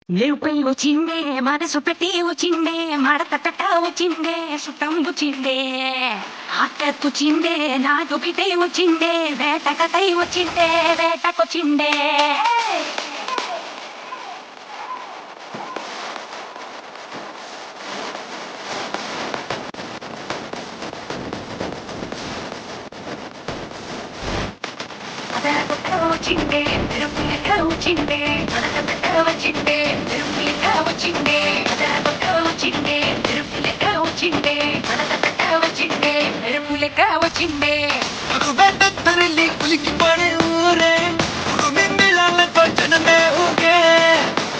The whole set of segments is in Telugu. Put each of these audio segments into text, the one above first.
లేపై వచ్చిందే మనసు పెట్టి వచ్చిందే మడత పెట్ట వచ్చిందే సుఖం వచ్చిందే హత్తొచ్చిందే నా దుపితే వచ్చిందే వేటకై వచ్చిందే వేటకొచ్చిందే వచ్చిందే వచ్చిందే మడత పెట్ట వచ్చిందే వచ్చిందే వచ్చిందే వచ్చిందే మడత పెట్ట వచ్చిందే మెరుపులెక్క వచ్చిందే తరలి ఉలికిపడే ఊరే మిమ్మిలాలతో జనమే ఊగే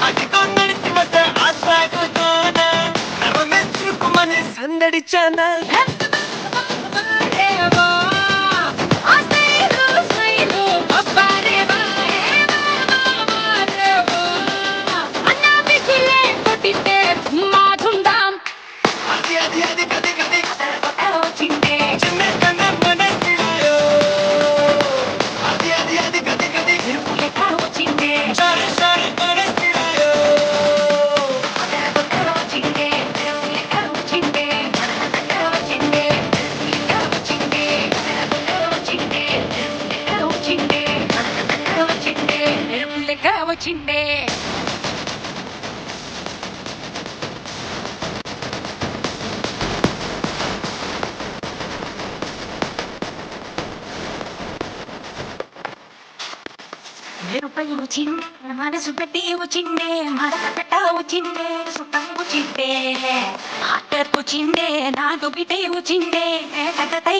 అదిగో నడిచి వద్ద ఆసాగుతోన నరమెచ్చుకుమని సందడి ఛానల్ అది కది కది వచ్చిందే చిన్న కన్న మనసిలో అది కది కది మెరుపులెక్క వచ్చిందే సారి సారి మనసిలో వచ్చిందే మెరుపులెక్క వచ్చిందే మడత పెట్ట వచ్చిందే మెరుపులెక్క వచ్చిందే వచ్చిందే మెరుపులెక్క వచ్చిందే మడత పెట్ట వచ్చిందే మెరుపులెక్క వచ్చిందే లేపై వచ్చిందే మనసు పెట్టి వచ్చిందే మడత పెట్ట వచ్చిందే సుఖం వచ్చిందే హత్తొచ్చిందే నా దుపితే వచ్చిందే వేటకై